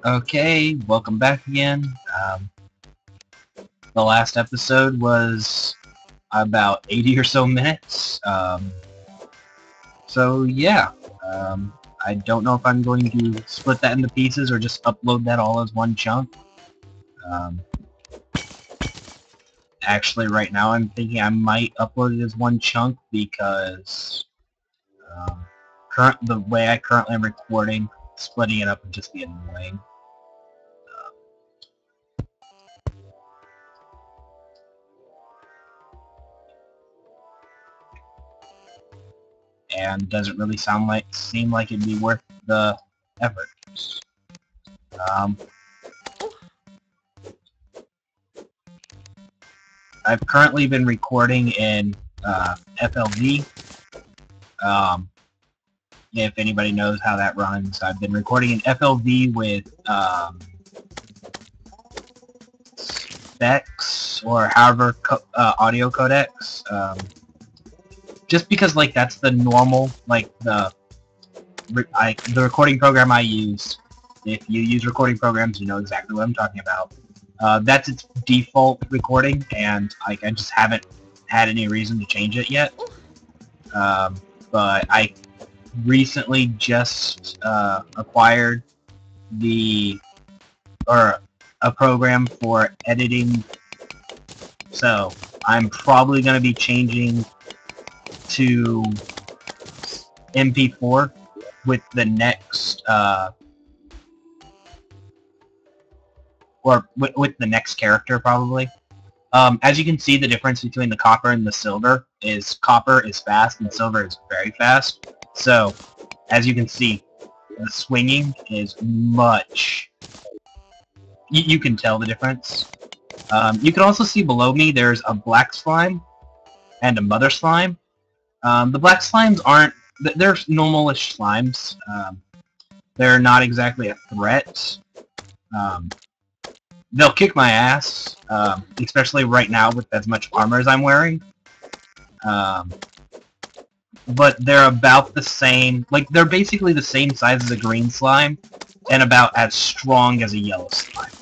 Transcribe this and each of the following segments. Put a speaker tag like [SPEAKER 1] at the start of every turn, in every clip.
[SPEAKER 1] Okay, welcome back again. The last episode was about 80 or so minutes. So yeah, I don't know if I'm going to split that into pieces or just upload that all as one chunk. Um, Actually, right now I'm thinking I might upload it as one chunk because um, the way I currently am recording, splitting it up would just be annoying. And doesn't really seem like it'd be worth the effort. Um, I've currently been recording in FLV. If anybody knows how that runs, I've been recording in FLV with specs or however audio codecs. Just because like that's the normal the recording program I use. If you use recording programs, you know exactly what I'm talking about. That's its default recording, and I just haven't had any reason to change it yet. But I recently just acquired a program for editing, so I'm probably going to be changing to MP4 with the next with the next character probably. As you can see, the difference between the copper and the silver is copper is fast and silver is very fast. So, as you can see, the swinging is much... You can tell the difference. You can also see below me there's a black slime and a mother slime. The black slimes aren't... They're normal-ish slimes. They're not exactly a threat. They'll kick my ass, especially right now with as much armor as I'm wearing. But they're about the same, they're basically the same size as a green slime, and about as strong as a yellow slime.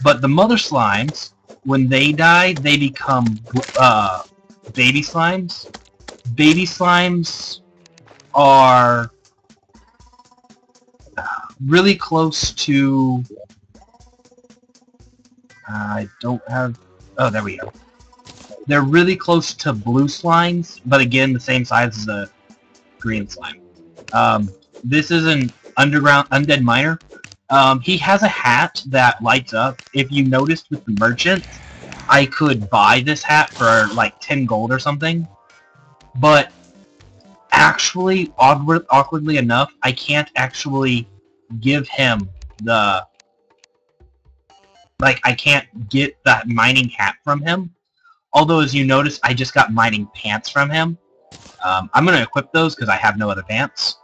[SPEAKER 1] But the mother slimes, when they die, they become baby slimes. Baby slimes are really close to... I don't have... Oh, there we go. They're really close to blue slimes, but again, the same size as the green slime. This is an underground undead miner. He has a hat that lights up. If you noticed with the merchant, I could buy this hat for like 10 gold or something. But actually, awkwardly enough, I can't actually give him the... I can't get that mining hat from him. Although, as you notice, I just got mining pants from him. I'm going to equip those because I have no other pants.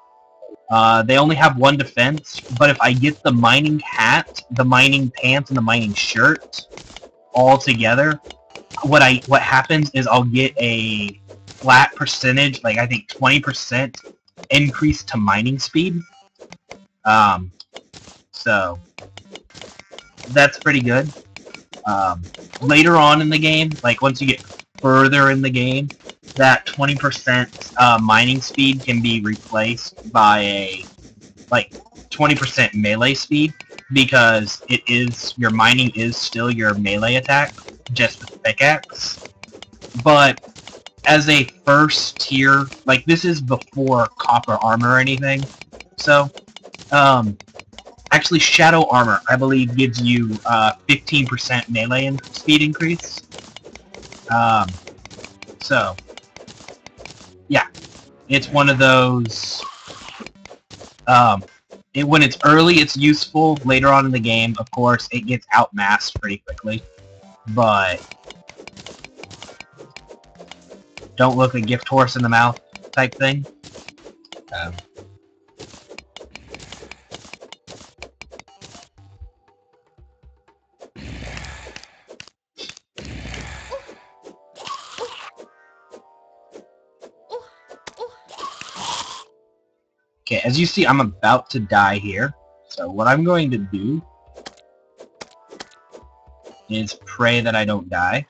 [SPEAKER 1] They only have one defense, but if I get the mining hat, the mining pants, and the mining shirt all together, what happens is I'll get a flat percentage, I think 20% increase to mining speed. So that's pretty good. Later on in the game, once you get further in the game, that 20% mining speed can be replaced by a 20% melee speed, because your mining is still your melee attack, just with the pickaxe. But as a first tier, this is before copper armor or anything, so actually, Shadow Armor, I believe, gives you 15% melee speed increase. So, yeah, it's one of those... when it's early, it's useful. Later on in the game, of course, it gets outmassed pretty quickly. But don't look a gift horse in the mouth type thing. Okay, as you see, I'm about to die here. So what I'm going to do is pray that I don't die.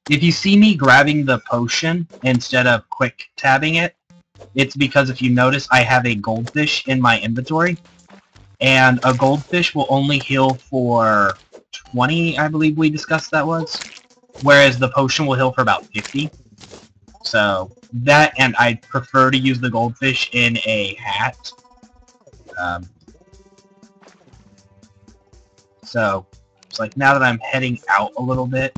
[SPEAKER 1] If you see me grabbing the potion instead of quick tabbing it, it's because if you notice I have a goldfish in my inventory, and a goldfish will only heal for 20, I believe we discussed that was, whereas the potion will heal for about 50. So that, and I prefer to use the goldfish in a hat. So it's like now that I'm heading out a little bit,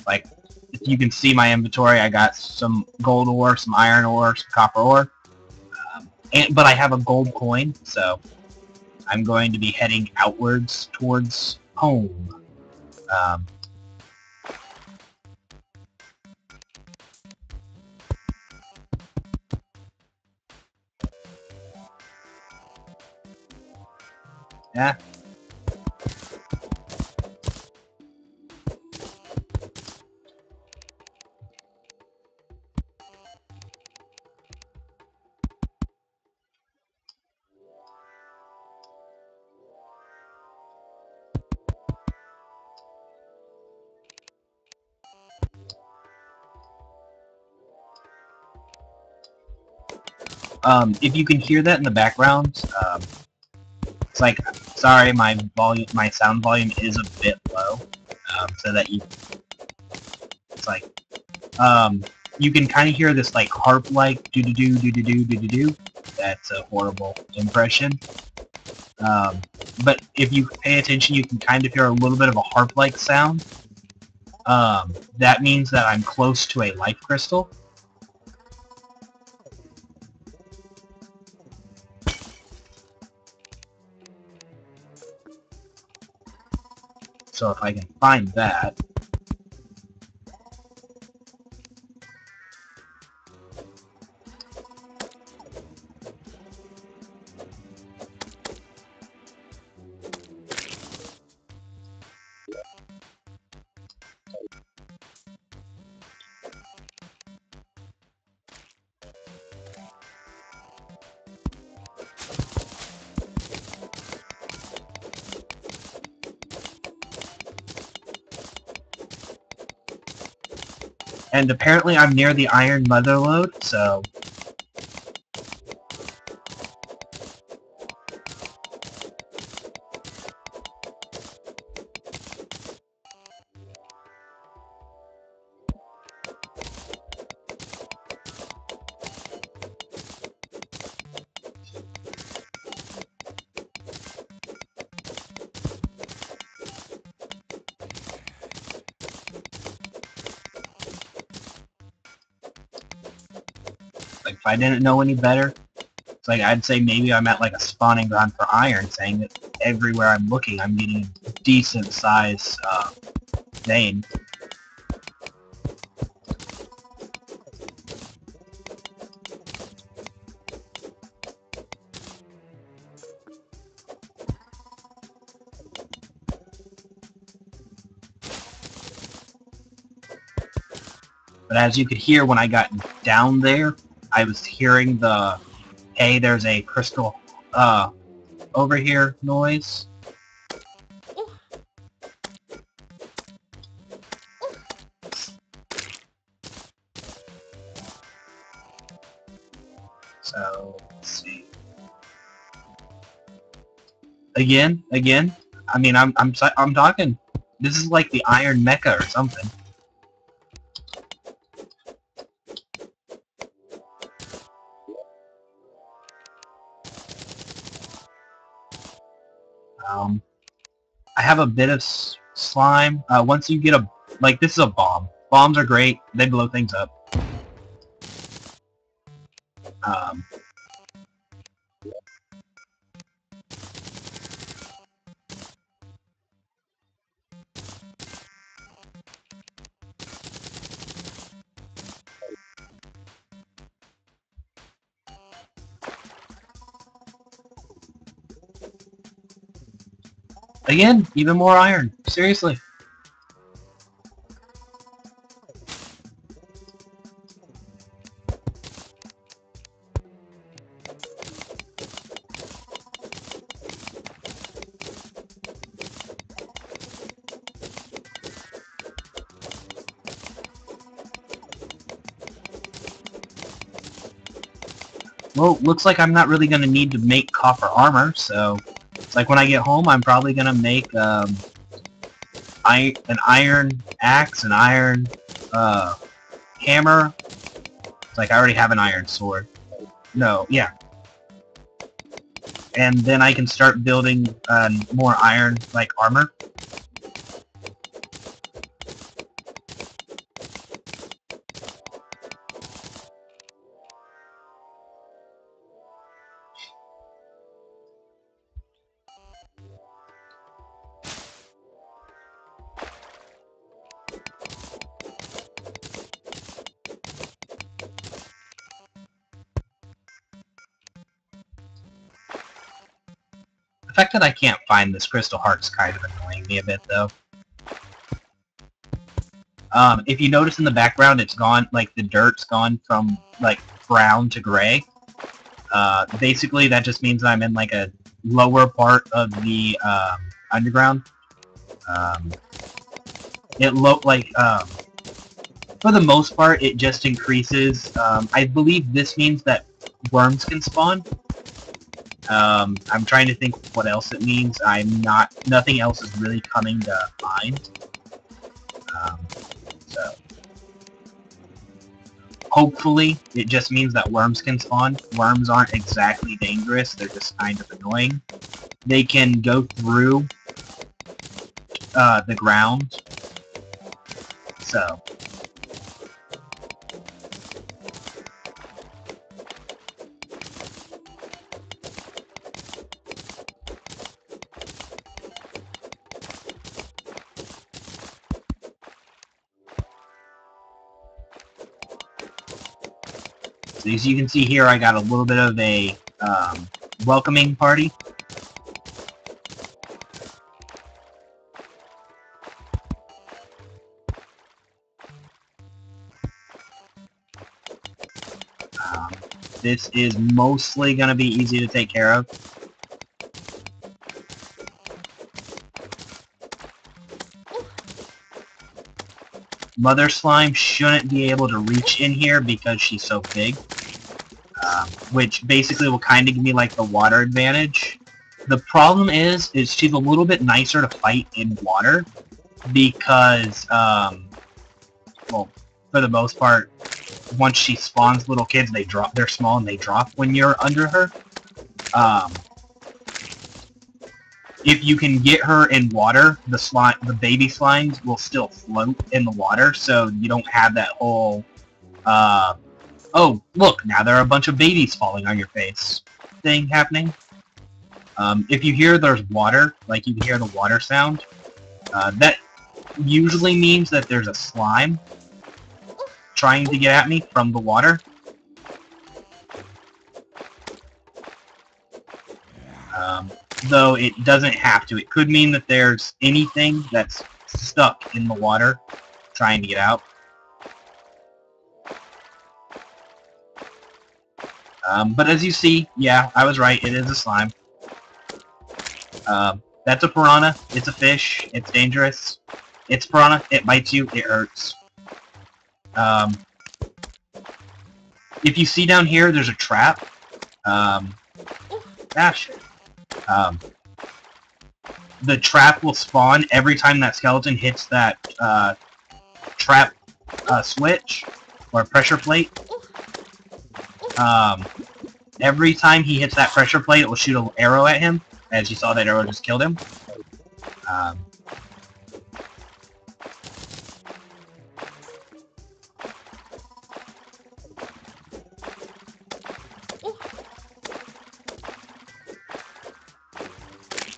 [SPEAKER 1] like if you can see my inventory, I got some gold ore, some iron ore, some copper ore, but I have a gold coin, so I'm going to be heading outwards towards home. Yeah. If you can hear that in the background, it's like, sorry, my sound volume is a bit low, so that it's like, you can kind of hear this like harp-like do-do-do, do-do-do, do-do-do. That's a horrible impression. But if you pay attention, you can kind of hear a little bit of a harp-like sound. That means that I'm close to a life crystal. So if I can find that... And apparently I'm near the iron motherlode, so... Like, if I didn't know any better, it's like I'd say maybe I'm at like a spawning ground for iron, saying that everywhere I'm looking I'm getting a decent size vein. But as you could hear when I got down there, I was hearing the, hey, there's a crystal over here noise. So, let's see. Again, I mean, I'm talking. This is like the Iron Mecha or something. I have a bit of slime. Once you get a, like, this is a bomb. Bombs are great. They blow things up. Again, even more iron. Seriously. Well, looks like I'm not really going to need to make copper armor, so it's like when I get home, I'm probably going to make an iron axe, an iron hammer. It's like I already have an iron sword. No, yeah. And then I can start building more iron, like, armor. The fact that I can't find this crystal heart's kind of annoying me a bit, though. If you notice in the background, it's gone, like, the dirt's gone from, like, brown to gray. Basically, that just means I'm in, like, a lower part of the, underground. For the most part, it just increases, I believe this means that worms can spawn. I'm trying to think what else it means. Nothing else is really coming to mind. So, hopefully, it just means that worms can spawn. Worms aren't exactly dangerous, they're just kind of annoying. They can go through the ground. So, as you can see here, I got a little bit of a welcoming party. This is mostly going to be easy to take care of. Mother Slime shouldn't be able to reach in here because she's so big. Which basically will kind of give me like the water advantage. The problem is she's a little bit nicer to fight in water because, well, for the most part, once she spawns little kids, they're small and they drop when you're under her. If you can get her in water, the baby slimes will still float in the water, so you don't have that whole, oh, look, now there are a bunch of babies falling on your face thing happening. If you hear there's water, like you can hear the water sound, that usually means that there's a slime trying to get at me from the water. Though it doesn't have to. It could mean that there's anything that's stuck in the water trying to get out. But as you see, yeah, I was right. It is a slime. That's a piranha. It's a fish. It's dangerous. It's piranha. It bites you. It hurts. If you see down here, there's a trap. Shit. The trap will spawn every time that skeleton hits that trap switch or pressure plate. Every time he hits that pressure plate, it will shoot an arrow at him. As you saw, that arrow just killed him.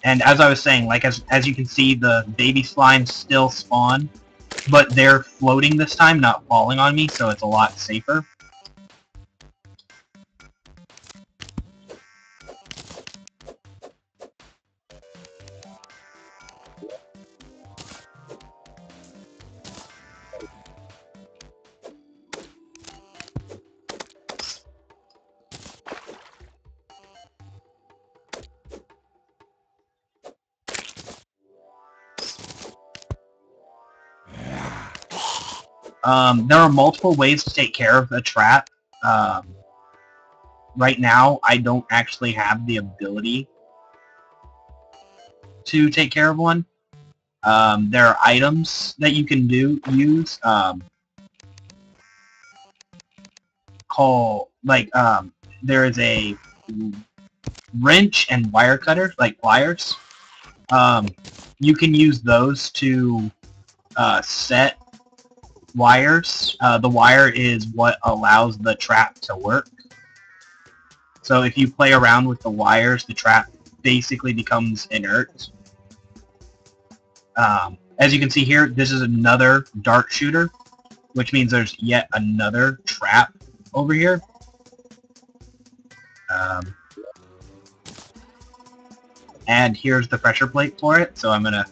[SPEAKER 1] And as I was saying, like as you can see, the baby slimes still spawn, but they're floating this time, not falling on me, so it's a lot safer. There are multiple ways to take care of a trap. right now, I don't actually have the ability to take care of one. There are items that you can use. There is a wrench and wire cutter, like pliers. You can use those to set wires. The wire is what allows the trap to work. So if you play around with the wires, the trap basically becomes inert. As you can see here, this is another dart shooter, which means there's yet another trap over here. And here's the pressure plate for it, so I'm gonna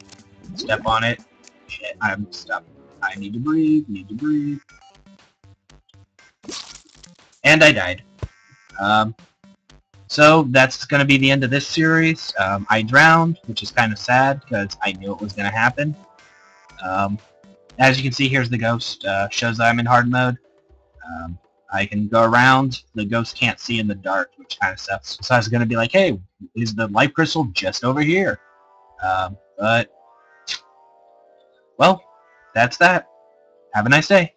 [SPEAKER 1] step on it. Shit, I'm stuck. I need to breathe, And I died. So that's going to be the end of this series. I drowned, which is kind of sad because I knew it was going to happen. As you can see, here's the ghost. Shows that I'm in hard mode. I can go around. The ghost can't see in the dark, which kind of sucks. So I was going to be like, hey, is the life crystal just over here? But, well, that's that. Have a nice day.